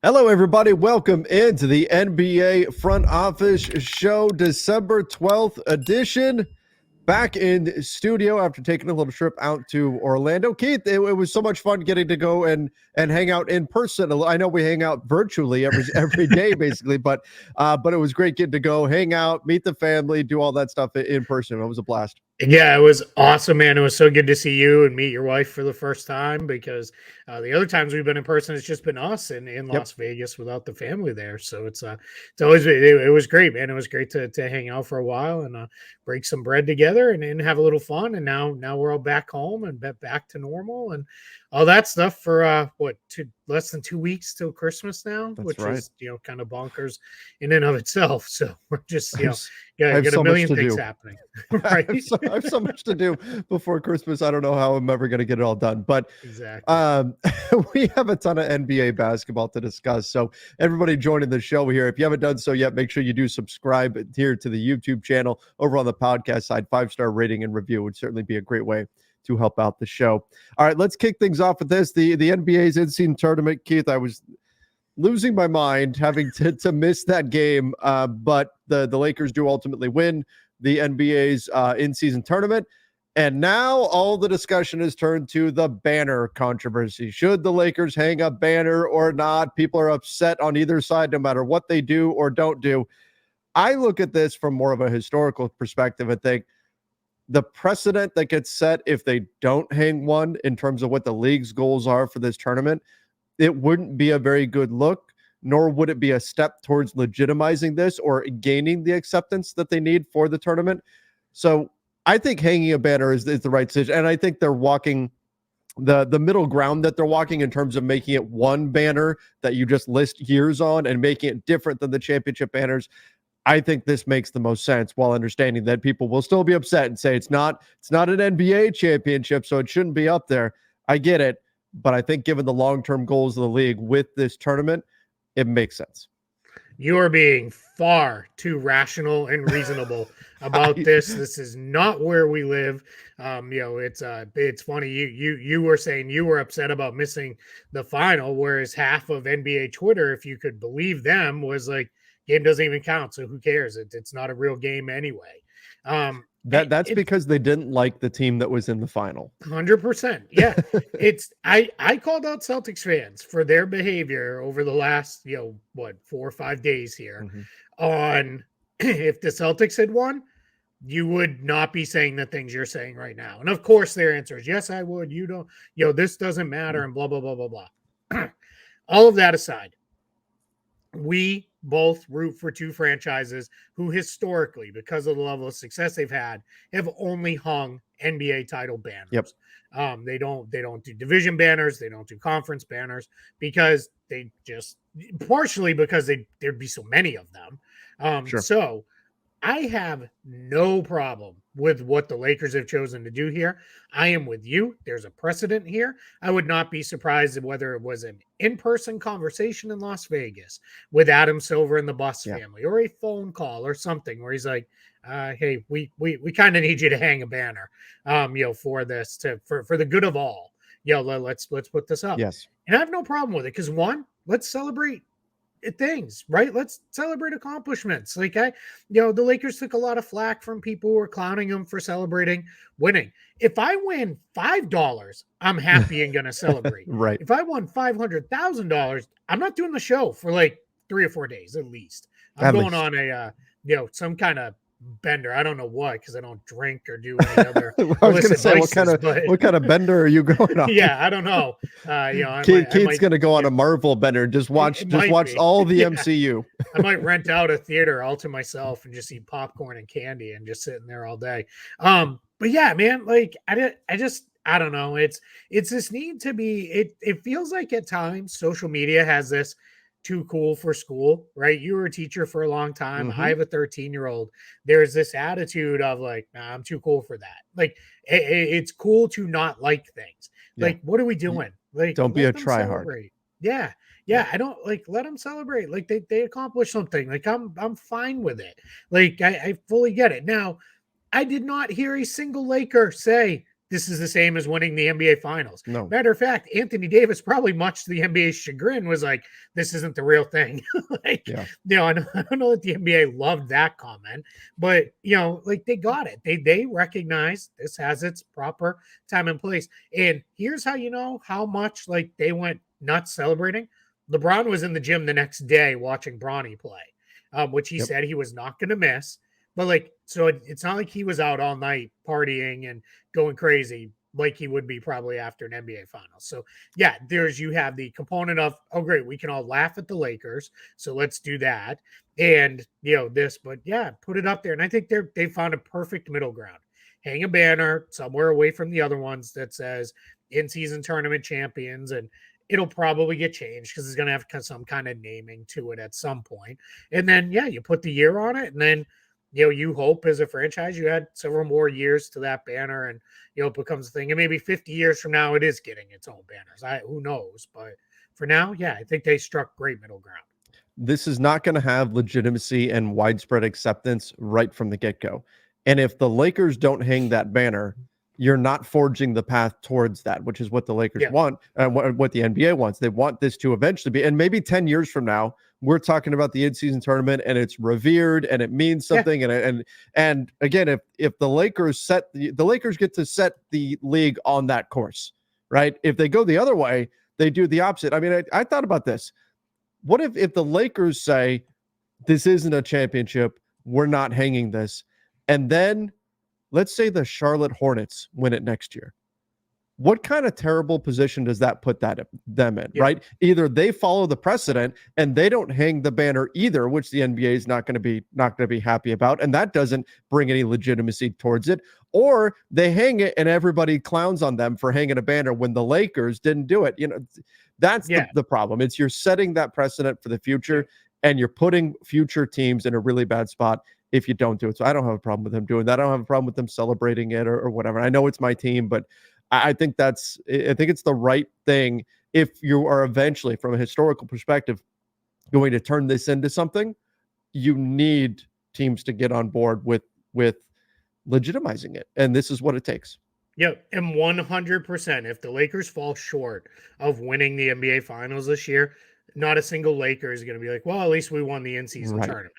Hello, everybody. Welcome into the NBA Front Office Show, December 12th edition. Back in studio after taking a little trip out to Orlando. Keith, it was so much fun getting to go and hang out in person. I know we hang out virtually every day, basically, but it was great getting to go hang out, meet the family, do all that stuff in person. It was a blast. Yeah, it was awesome, man. It was so good to see you and meet your wife for the first time because the other times we've been in person, it's just been us in Las Vegas without the family there. So it's always it was great, man. It was great to hang out for a while and break some bread together and have a little fun. And now we're all back home and back to normal and all that stuff for less than 2 weeks till Christmas now, which is kind of bonkers in and of itself. So we're just got a million things happening. Right? I have so much to do before Christmas. I don't know how I'm ever going to get it all done, but exactly. We have a ton of NBA basketball to discuss. So everybody joining the show here, if you haven't done so yet, make sure you do subscribe here to the YouTube channel. Over on the podcast side, 5-star rating and review would certainly be a great way to help out the show. All right, let's kick things off with this. The NBA's in-season tournament. Keith, I was losing my mind having to miss that game, but the Lakers do ultimately win the NBA's in-season tournament. And now all the discussion is turned to the banner controversy. Should the Lakers hang a banner or not? People are upset on either side, no matter what they do or don't do. I look at this from more of a historical perspective and think the precedent that gets set if they don't hang one in terms of what the league's goals are for this tournament, it wouldn't be a very good look, nor would it be a step towards legitimizing this or gaining the acceptance that they need for the tournament. So I think hanging a banner is the right decision. And I think they're walking the middle ground that they're walking in terms of making it one banner that you just list years on and making it different than the championship banners. I think this makes the most sense while understanding that people will still be upset and say it's not an NBA championship, so it shouldn't be up there. I get it. But I think given the long-term goals of the league with this tournament, it makes sense. You are being far too rational and reasonable about this. This is not where we live. It's funny. You were saying you were upset about missing the final, whereas half of NBA Twitter, if you could believe them, was like, game doesn't even count. So who cares? It's not a real game anyway. That's because they didn't like the team that was in the final. 100%. Yeah. I called out Celtics fans for their behavior over the last, 4 or 5 days here on if the Celtics had won, you would not be saying the things you're saying right now. And of course their answer is, yes, I would. You don't, this doesn't matter and blah, blah, blah, blah, blah. All of that aside, we both root for two franchises who historically, because of the level of success they've had, have only hung NBA title banners. Yep. They don't do division banners. They don't do conference banners because they just partially because there'd be so many of them. Sure. So I have no problem with what the Lakers have chosen to do here. I am with you. There's a precedent here. I would not be surprised whether it was an in-person conversation in Las Vegas with Adam Silver and the Buss family, or a phone call or something where he's like, hey, we kind of need you to hang a banner, for this for the good of all. Let's put this up. Yes. And I have no problem with it because one, let's celebrate things, right? Let's celebrate accomplishments. Like the Lakers took a lot of flack from people who were clowning them for celebrating winning. If I win $5, I'm happy and gonna celebrate. Right. If I won $500,000, I'm not doing the show for like 3 or 4 days at least. I'm going on a some kind of bender. I don't know what, because I don't drink or do any other. I was going to say, what kind of bender are you going on? Yeah, I don't know. Keith's going to go on a Marvel bender. Just watch all the MCU. I might rent out a theater all to myself and just eat popcorn and candy and just sitting there all day. But yeah, man, like I don't know. It's this need to be. It feels like at times social media has this too cool for school, right? You were a teacher for a long time. I have a 13-year-old. There's this attitude of like, nah, I'm too cool for that. Like it's cool to not like things. Yeah. Like, what are we doing? Like, don't be a tryhard. Yeah. I don't let them celebrate. Like they accomplished something. Like I'm fine with it. Like I fully get it. Now, I did not hear a single Laker say this is the same as winning the NBA Finals. No. Matter of fact, Anthony Davis, probably much to the NBA's chagrin, was like, "This isn't the real thing." Like, Yeah. I don't know that the NBA loved that comment, but like they got it. They recognize this has its proper time and place. And here's how you know how much like they went nuts celebrating. LeBron was in the gym the next day watching Bronny play, which he said he was not going to miss. But like, so it's not like he was out all night partying and going crazy like he would be probably after an NBA Finals. So yeah, you have the component of, oh great, we can all laugh at the Lakers, so let's do that, and this, but yeah, put it up there. And I think they found a perfect middle ground. Hang a banner somewhere away from the other ones that says in-season tournament champions, and it'll probably get changed because it's going to have some kind of naming to it at some point. And then yeah, you put the year on it, and then you hope as a franchise you had several more years to that banner, and it becomes a thing. And maybe 50 years from now, it is getting its own banners. Who knows? But for now, yeah, I think they struck great middle ground. This is not going to have legitimacy and widespread acceptance right from the get-go. And if the Lakers don't hang that banner, you're not forging the path towards that, which is what the Lakers want and what the NBA wants. They want this to eventually be, and maybe 10 years from now, we're talking about the in-season tournament and it's revered and it means something. And again, if the Lakers the Lakers get to set the league on that course, right? If they go the other way, they do the opposite. I mean, I thought about this. What if the Lakers say, this isn't a championship, we're not hanging this, and then let's say the Charlotte Hornets win it next year? What kind of terrible position does that put them in, right? Either they follow the precedent and they don't hang the banner either, which the NBA is not going to be happy about, and that doesn't bring any legitimacy towards it, or they hang it and everybody clowns on them for hanging a banner when the Lakers didn't do it. That's the problem. It's you're setting that precedent for the future, and you're putting future teams in a really bad spot if you don't do it. So I don't have a problem with them doing that. I don't have a problem with them celebrating it or whatever. I know it's my team, but I think it's the right thing if you are eventually, from a historical perspective, going to turn this into something. You need teams to get on board with legitimizing it, and this is what it takes. Yep, and 100%. If the Lakers fall short of winning the NBA Finals this year, not a single Laker is going to be like, well, at least we won the in-season tournament.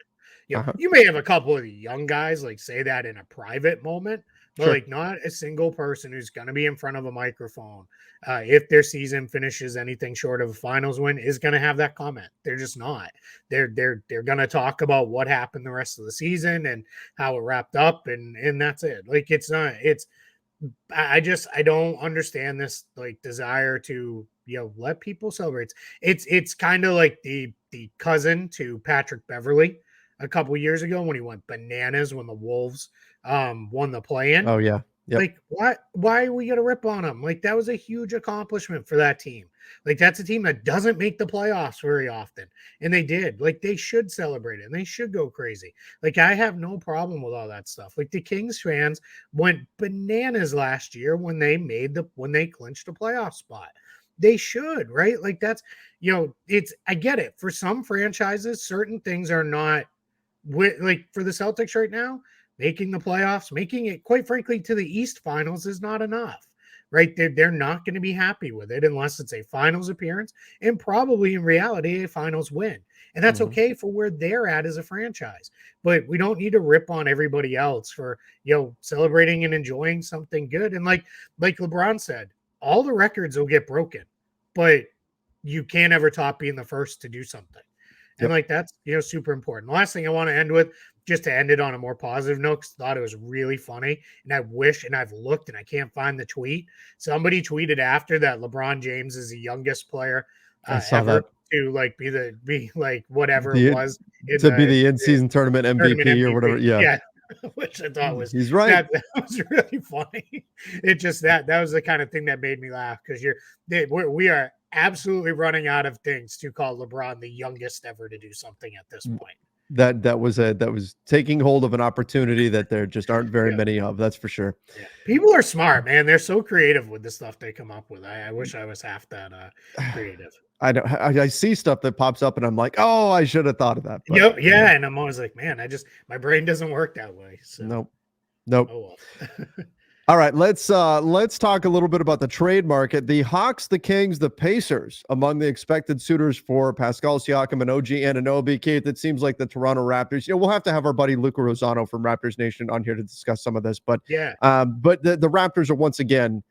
You may have a couple of the young guys like say that in a private moment, but like not a single person who's going to be in front of a microphone if their season finishes anything short of a finals win is going to have that comment. They're just not. They're going to talk about what happened the rest of the season and how it wrapped up, and that's it. Like it's not. I don't understand this like desire to let people celebrate. It's kind of like the cousin to Patrick Beverley a couple years ago when he went bananas when the Wolves won the play-in. Oh yeah. Yep. Like why are we gonna rip on them? Like that was a huge accomplishment for that team. Like that's a team that doesn't make the playoffs very often, and they did. Like they should celebrate it and they should go crazy. Like I have no problem with all that stuff. Like the Kings fans went bananas last year when they clinched a playoff spot. They should, right? Like that's I get it. For some franchises, certain things are not like for the Celtics right now, making the playoffs, making it quite frankly to the East Finals is not enough, right? They're not going to be happy with it unless it's a finals appearance and probably in reality a finals win. And that's okay for where they're at as a franchise. But we don't need to rip on everybody else for, celebrating and enjoying something good. And like LeBron said, all the records will get broken, but you can't ever top being the first to do something. And like that's super important. The last thing I want to end with, just to end it on a more positive note, because I thought it was really funny, and I wish, and I've looked and I can't find the tweet. Somebody tweeted after that LeBron James is the youngest player ever to be whatever it was to be the in-season tournament MVP or whatever. Yeah. Which I thought was he's right. That was really funny. It just that was the kind of thing that made me laugh because we are absolutely running out of things to call LeBron the youngest ever to do something at this point. That was taking hold of an opportunity that there just aren't very many of. That's for sure. Yeah. People are smart, man. They're so creative with the stuff they come up with. I wish I was half that creative. I see stuff that pops up and I'm like, oh, I should have thought of that. But, and I'm always like, man, my brain doesn't work that way. So. Nope. Oh well. All right, let's talk a little bit about the trade market. The Hawks, the Kings, the Pacers among the expected suitors for Pascal Siakam and OG Anunoby. Keith, it seems like the Toronto Raptors. We'll have to have our buddy Luca Rosano from Raptors Nation on here to discuss some of this. But Yeah, but the Raptors are once again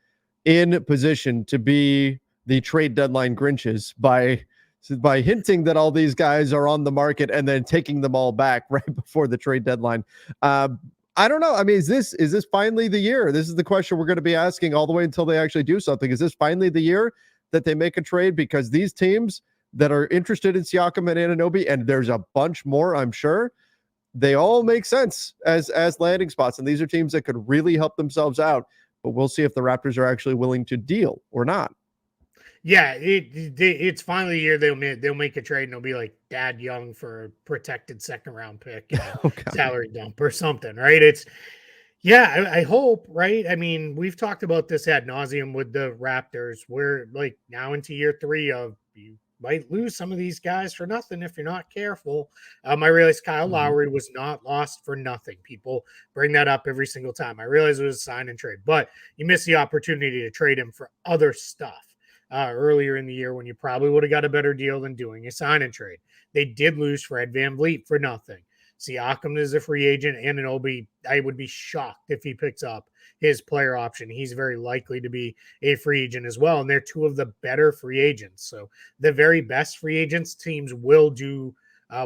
in position to be the trade deadline Grinches by hinting that all these guys are on the market and then taking them all back right before the trade deadline. I don't know. I mean, is this finally the year? This is the question we're going to be asking all the way until they actually do something. Is this finally the year that they make a trade? Because these teams that are interested in Siakam and Anunoby, and there's a bunch more, I'm sure, they all make sense as landing spots. And these are teams that could really help themselves out. But we'll see if the Raptors are actually willing to deal or not. yeah. It's finally the year they'll make a trade and they'll be like Dad Young for a protected second round pick, salary dump or something, right? I hope, right? I mean, we've talked about this ad nauseum with the Raptors. We're like now into year 3 of you might lose some of these guys for nothing if you're not careful. I realized Kyle Lowry was not lost for nothing. People bring that up every single time. I realize it was a sign and trade, but you missed the opportunity to trade him for other stuff earlier in the year when you probably would have got a better deal than doing a sign and trade. They did lose Fred VanVleet for nothing. Siakam is a free agent, and Anunoby, I would be shocked if he picks up his player option. He's very likely to be a free agent as well, and they're two of the better free agents. So the very best free agents teams will do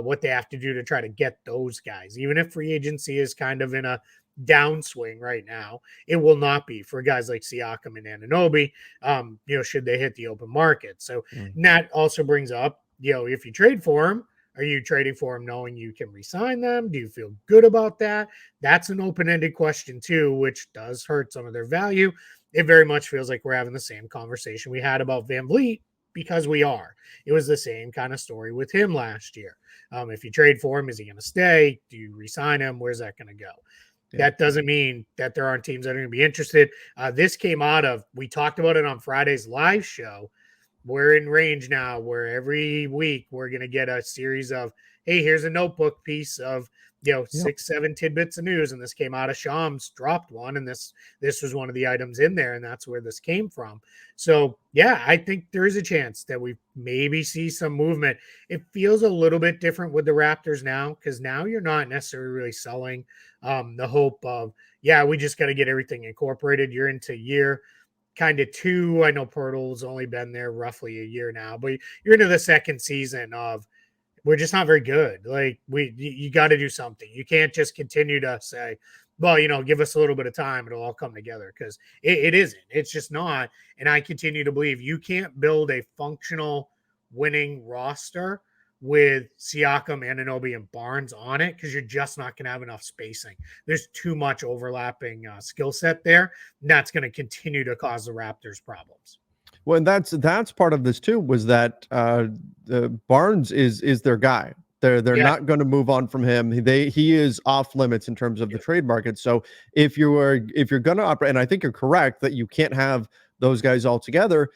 what they have to do to try to get those guys. Even if free agency is kind of in a downswing right now, it will not be for guys like Siakam and Anunoby, should they hit the open market. So that also brings up, if you trade for him, are you trading for him knowing you can re-sign them? Do you feel good about that? That's an open-ended question too, which does hurt some of their value. It very much feels like we're having the same conversation we had about VanVleet because we are. It was the same kind of story with him last year. If you trade for him, is he going to stay? Do you re-sign him? Where's that going to go? That doesn't mean that there aren't teams that are going to be interested. This came out of, we talked about it on Friday's live show. We're in range now where every week we're going to get a series of, hey, here's a notebook piece of, 6-7 tidbits of news. And this came out of Shams dropped one. And this was one of the items in there. And that's where this came from. So, yeah, I think there is a chance that we maybe see some movement. It feels a little bit different with the Raptors now, because now you're not necessarily really selling the hope of, we just got to get everything incorporated. You're into year kind of 2. I know Pirtle's only been there roughly a year now, but you're into the second season of we're just not very good. Like you got to do something. You can't just continue to say, well, give us a little bit of time. It'll all come together because it isn't. It's just not. And I continue to believe you can't build a functional winning roster with Siakam, Anunoby, and Barnes on it because you're just not going to have enough spacing. There's too much overlapping skill set there. And that's going to continue to cause the Raptors problems. Well, and that's part of this too, was that Barnes is their guy. They're not going to move on from him. He is off limits in terms of the trade market. So if you're going to operate, and I think you're correct that you can't have those guys all together,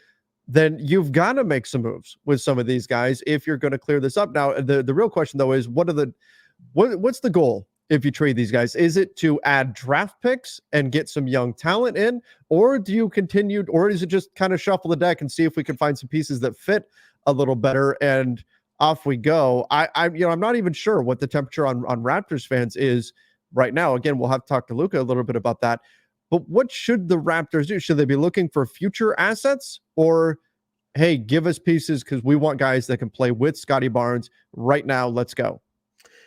then you've got to make some moves with some of these guys if you're going to clear this up. Now, the real question though is what's the goal if you trade these guys? Is it to add draft picks and get some young talent in, or do you continue, or is it just kind of shuffle the deck and see if we can find some pieces that fit a little better and off we go? I'm not even sure what the temperature on Raptors fans is right now. Again, we'll have to talk to Luca a little bit about that. But what should the Raptors do? Should they be looking for future assets, or hey, give us pieces because we want guys that can play with Scotty Barnes right now? Let's go.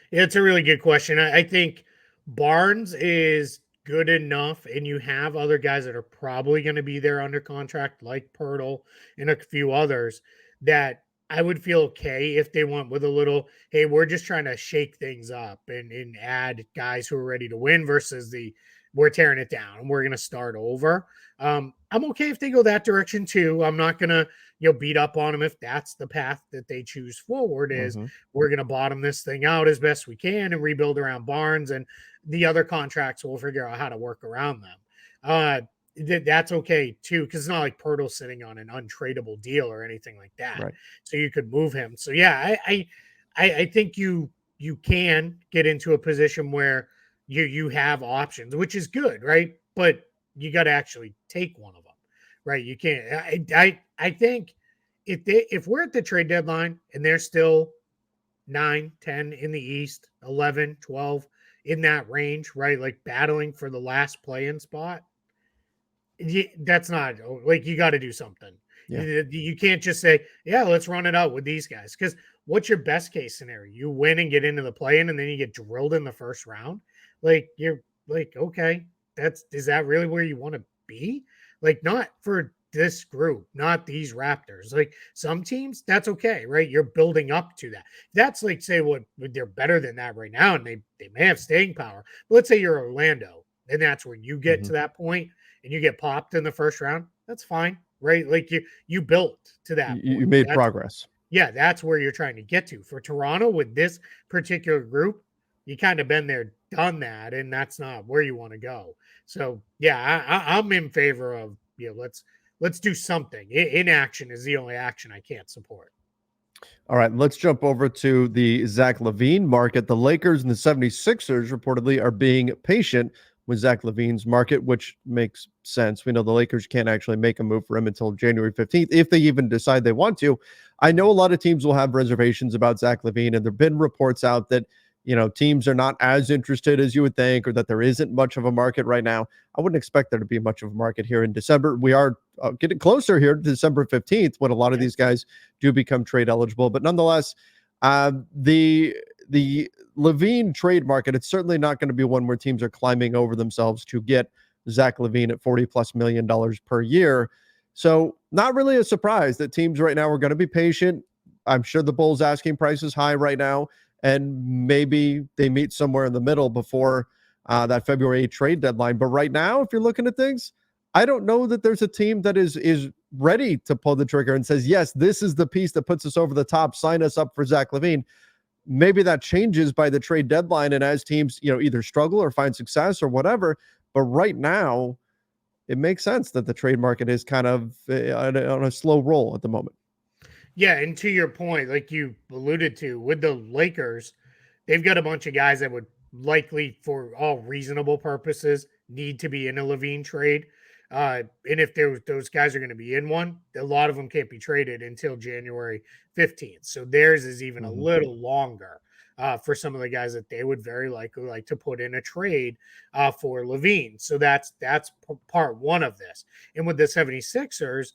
It's a really good question. I think Barnes is good enough, and you have other guys that are probably going to be there under contract, like Pirtle and a few others, that I would feel okay if they went with a little, hey, we're just trying to shake things up and add guys who are ready to win versus we're tearing it down and we're going to start over. I'm okay if they go that direction too. I'm not going to, beat up on them if that's the path that they choose forward is we're going to bottom this thing out as best we can and rebuild around Barnes, and the other contracts we'll figure out how to work around them. That's okay too, because it's not like Pirtle's sitting on an untradeable deal or anything like that. Right. So you could move him. So yeah, I think you can get into a position where you have options, which is good, right? But you got to actually take one of them, right? You can't. I think if we're at the trade deadline and they're still 9, 10 in the East, 11, 12 in that range, right? Like battling for the last play-in spot. That's not like you got to do something. Yeah. You can't just say, yeah, let's run it out with these guys. Because what's your best case scenario? You win and get into the play-in, and then you get drilled in the first round. Like you're like, okay, is that really where you want to be? Like not for this group, not these Raptors. Like some teams, that's okay, right? You're building up to that. That's like say what they're better than that right now, and they may have staying power. But let's say you're Orlando, and that's where you get to that point and you get popped in the first round. That's fine, right? Like you built to that point. You made progress. Yeah, that's where you're trying to get to. For Toronto with this particular group, you kind of been there, done that, and that's not where you want to go. So yeah, I'm in favor of let's do something. Inaction is the only action I can't support. All right, let's jump over to the Zach LaVine market. The Lakers and the 76ers reportedly are being patient with Zach LaVine's market, which makes sense. We know the Lakers can't actually make a move for him until January 15th, if they even decide they want to. I know a lot of teams will have reservations about Zach LaVine, and there have been reports out that teams are not as interested as you would think, or that there isn't much of a market right now. I wouldn't expect there to be much of a market here in December. We are getting closer here to December 15th when a lot of these guys do become trade eligible. But nonetheless, the LaVine trade market, it's certainly not going to be one where teams are climbing over themselves to get Zach LaVine at $40+ million per year. So not really a surprise that teams right now are going to be patient. I'm sure the Bulls asking price is high right now, and maybe they meet somewhere in the middle before that February 8th trade deadline. But right now, if you're looking at things, I don't know that there's a team that is ready to pull the trigger and says, yes, this is the piece that puts us over the top. Sign us up for Zach LaVine. Maybe that changes by the trade deadline, and as teams, either struggle or find success or whatever. But right now, it makes sense that the trade market is kind of on a slow roll at the moment. Yeah, and to your point, like you alluded to, with the Lakers, they've got a bunch of guys that would likely, for all reasonable purposes, need to be in a LaVine trade. And if those guys are going to be in one, a lot of them can't be traded until January 15th. So theirs is even a little longer for some of the guys that they would very likely like to put in a trade for LaVine. So that's part one of this. And with the 76ers,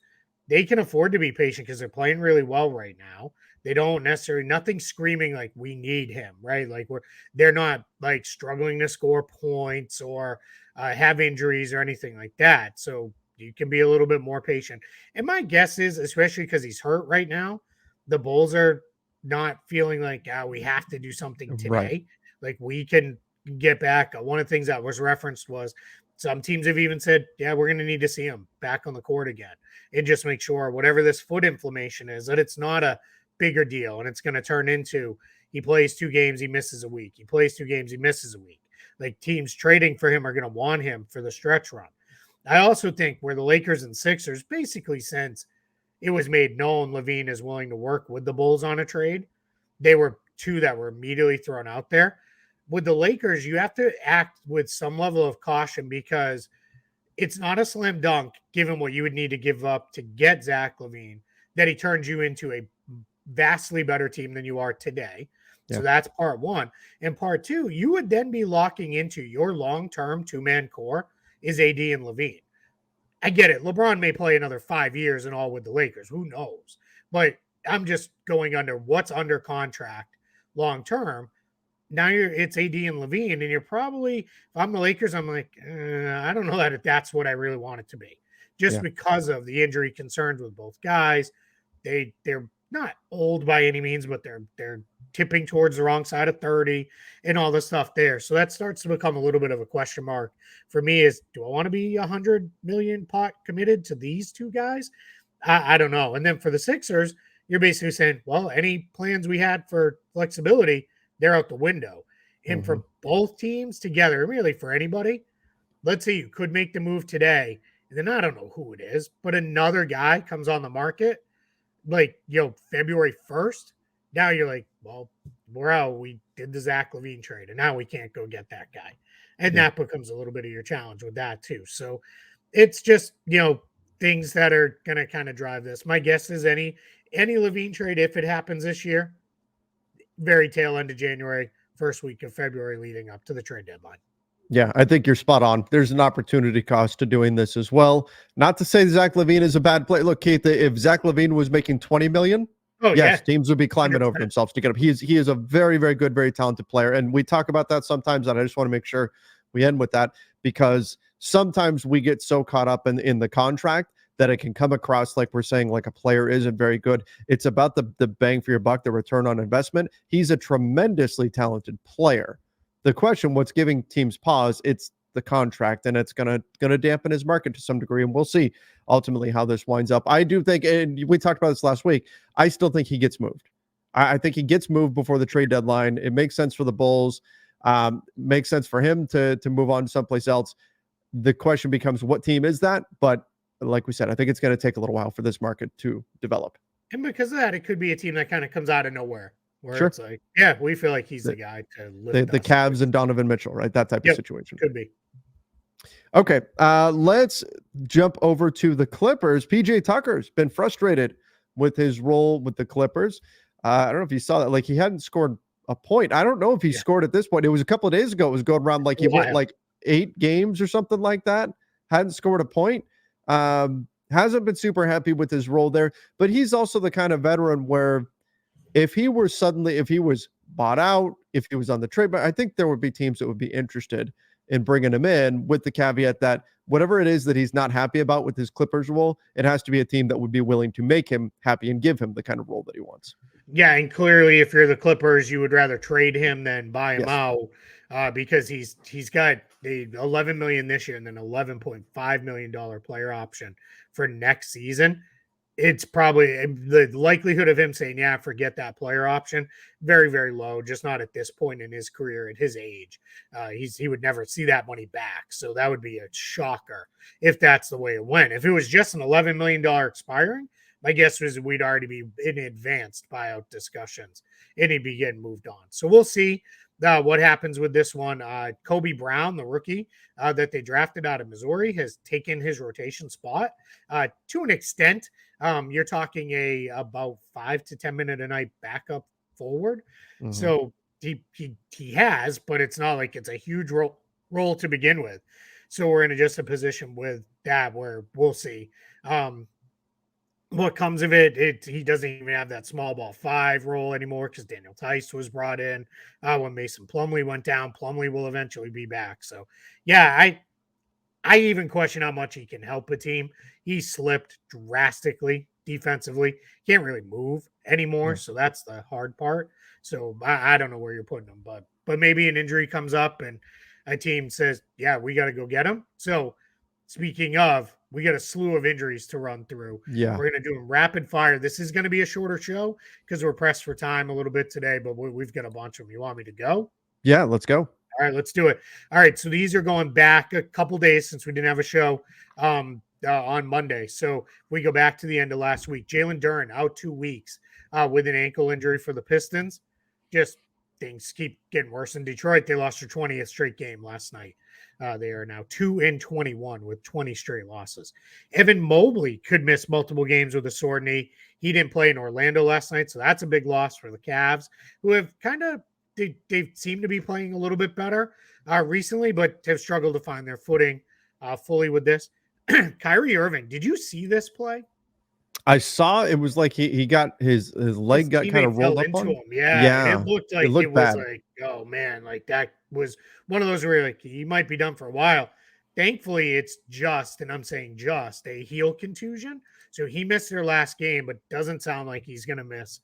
they can afford to be patient because they're playing really well right now. They don't necessarily, nothing screaming like we need him, right? Like they're not like struggling to score points or have injuries or anything like that. So you can be a little bit more patient. And my guess is, especially because he's hurt right now, the Bulls are not feeling like we have to do something today. Right. Like we can get back. One of the things that was referenced was some teams have even said, yeah, we're going to need to see him back on the court again and just make sure whatever this foot inflammation is, that it's not a bigger deal and it's going to turn into he plays 2 games, he misses a week. He plays 2 games, he misses a week. Like teams trading for him are going to want him for the stretch run. I also think where the Lakers and Sixers, basically since it was made known LaVine is willing to work with the Bulls on a trade, they were 2 that were immediately thrown out there. With the Lakers, you have to act with some level of caution because it's not a slam dunk, given what you would need to give up to get Zach LaVine, that he turns you into a vastly better team than you are today. Yeah. So that's part one. And part two, you would then be locking into your long-term 2-man core is AD and LaVine. I get it. LeBron may play another 5 years and all with the Lakers. Who knows? But I'm just going under what's under contract long-term. Now it's AD and LaVine, and you're probably, if I'm the Lakers, I'm like, I don't know that that's what I really want it to be, just because of the injury concerns with both guys. They're not old by any means, but they're tipping towards the wrong side of 30 and all the stuff there. So that starts to become a little bit of a question mark for me. Is do I want to be 100 million pot committed to these 2 guys? I don't know. And then for the Sixers, you're basically saying, well, any plans we had for flexibility, they're out the window. And for both teams together, really for anybody, let's say you could make the move today, and then I don't know who it is, but another guy comes on the market, like, February 1st. Now you're like, well, we're out. We did the Zach LaVine trade, and now we can't go get that guy. And that becomes a little bit of your challenge with that too. So It's just, things that are going to kind of drive this. My guess is any LaVine trade, if it happens this year, very tail end of January, first week of February leading up to the trade deadline. Yeah, I think you're spot on. There's an opportunity cost to doing this as well. Not to say Zach LaVine is a bad player. Look, Keith, if Zach LaVine was making $20 million, Oh, yes, yeah. teams would be climbing 100%. over themselves to get him. He is a very, very good, very talented player. And we talk about that sometimes, and I just want to make sure we end with that, because sometimes we get so caught up in the contract that it can come across like we're saying like a player isn't very good. It's about the bang for your buck, the return on investment. He's a tremendously talented player. The question, what's giving teams pause, it's the contract, and it's gonna dampen his market to some degree, and we'll see ultimately how this winds up. I do think, and we talked about this last week, I still think he gets moved. I think he gets moved before the trade deadline. It makes sense for the Bulls. Makes sense for him to move on someplace else. The question becomes, what team is that? But like we said, I think it's going to take a little while for this market to develop. And because of that, it could be a team that kind of comes out of nowhere, where Sure. it's like, yeah, we feel like he's the guy to lift The us. Cavs and Donovan Mitchell, right? That type of situation. Could be. Okay, let's jump over to the Clippers. PJ Tucker's been frustrated with his role with the Clippers. I don't know if you saw that. Like, he hadn't scored a point. I don't know if he scored at this point. It was a couple of days ago. It was going around like he went like 8 games or something like that. Hadn't scored a point. Hasn't been super happy with his role there. But he's also the kind of veteran where if he was bought out, if he was on the trade, but I think there would be teams that would be interested in bringing him in, with the caveat that whatever it is that he's not happy about with his Clippers role, it has to be a team that would be willing to make him happy and give him the kind of role that he wants. Yeah, and clearly, if you're the Clippers, you would rather trade him than buy him out, because he's got the $11 million this year and then $11.5 million player option for next season. It's probably the likelihood of him saying, yeah, forget that player option, very, very low, just not at this point in his career, at his age. He would never see that money back. So that would be a shocker if that's the way it went. If it was just an $11 million expiring, my guess was we'd already be in advanced buyout discussions and he'd be getting moved on. So we'll see what happens with this one. Kobe Brown, the rookie that they drafted out of Missouri, has taken his rotation spot to an extent. You're talking about 5 to 10 minute a night backup forward. Mm-hmm. So he has, but it's not like it's a huge role to begin with. So we're in just a position with that where we'll see what comes of it. He doesn't even have that small ball 5 role anymore because Daniel Tice was brought in when Mason Plumlee went down. Plumlee will eventually be back. So yeah, I even question how much he can help a team. He slipped drastically defensively. Can't really move anymore. So that's the hard part. So I don't know where you're putting him, but maybe an injury comes up and a team says, yeah, we got to go get him. So speaking of, we got a slew of injuries to run through. Yeah. We're going to do them rapid fire. This is going to be a shorter show because we're pressed for time a little bit today, but we've got a bunch of them. You want me to go? Yeah, let's go. All right, let's do it. All right, so these are going back a couple days since we didn't have a show on Monday. So we go back to the end of last week. Jalen Duren out 2 weeks with an ankle injury for the Pistons. Just things keep getting worse in Detroit. They lost their 20th straight game last night. They are now 2-21 with 20 straight losses. Evan Mobley could miss multiple games with a sore knee. He didn't play in Orlando last night, so that's a big loss for the Cavs, who have kind of they seem to be playing a little bit better recently, but have struggled to find their footing fully with this. Kyrie Irving, did you see this play? I saw it was like he got his leg got kind of rolled up on him. Yeah. It looked like it was bad. like, oh man, like that was one of those where like he might be done for a while. Thankfully, it's just, and I'm saying just, a heel contusion. So he missed their last game, but doesn't sound like he's going to miss,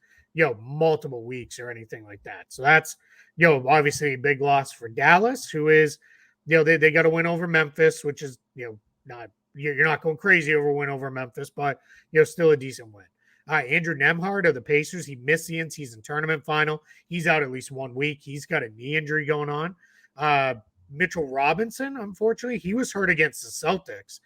multiple weeks or anything like that. So that's, obviously a big loss for Dallas, who is, they got to win over Memphis, which is, not, you're not going crazy over a win over Memphis, but, still a decent win. Andrew Nembhard of the Pacers, he missed the in-season tournament final. He's out at least 1 week. He's got a knee injury going on. Mitchell Robinson, unfortunately, he was hurt against the Celtics.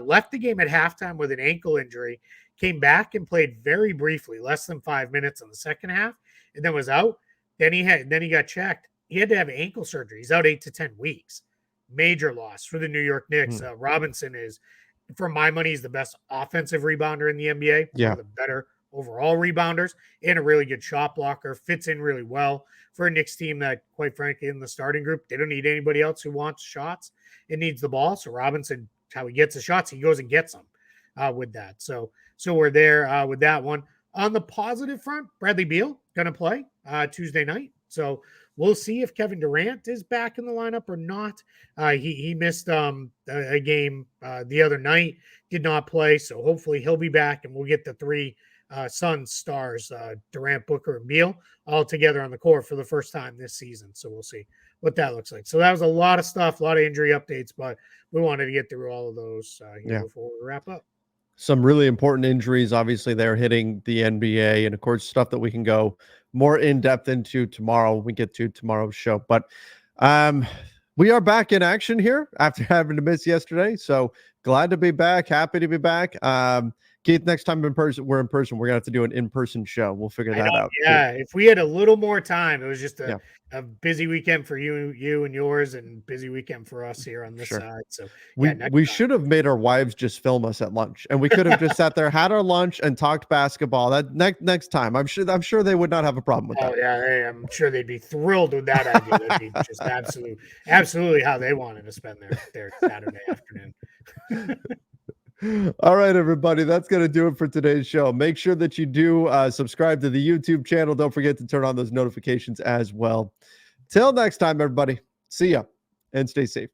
Left the game at halftime with an ankle injury, came back and played very briefly, less than 5 minutes in the second half, and then was out. Then he got checked. He had to have ankle surgery. He's out 8 to 10 weeks. Major loss for the New York Knicks. Robinson is for my money, he's the best offensive rebounder in the NBA. Yeah. One of the better overall rebounders and a really good shot blocker. Fits in really well for a Knicks team that, quite frankly, in the starting group, they don't need anybody else who wants shots. It needs the ball. So Robinson, how he gets the shots, he goes and gets them with that. So we're there with that one. On the positive front, Bradley Beal going to play Tuesday night. So we'll see if Kevin Durant is back in the lineup or not. He missed a game the other night, did not play. So hopefully he'll be back and we'll get the three Suns stars, Durant, Booker, and Beal, all together on the court for the first time this season. So we'll see what that looks like. So that was a lot of stuff, a lot of injury updates, but we wanted to get through all of those here before we wrap up. Some really important injuries. Obviously, they're hitting the NBA, and of course, stuff that we can go more in depth into tomorrow when we get to tomorrow's show. But we are back in action here after having to miss yesterday. So glad to be back. Happy to be back. Keith, next time we're in person, we're gonna have to do an in-person show. We'll figure that out. Yeah, if we had a little more time, it was just a busy weekend for you and yours, and busy weekend for us here on this side. So we should have made our wives just film us at lunch, and we could have just sat there, had our lunch, and talked basketball. That next time, I'm sure they would not have a problem with that. Oh yeah, I'm sure they'd be thrilled with that idea. That'd be just absolutely how they wanted to spend their Saturday afternoon. All right, everybody, that's going to do it for today's show. Make sure that you do subscribe to the YouTube channel. Don't forget to turn on those notifications as well. Till next time, everybody. See ya and stay safe.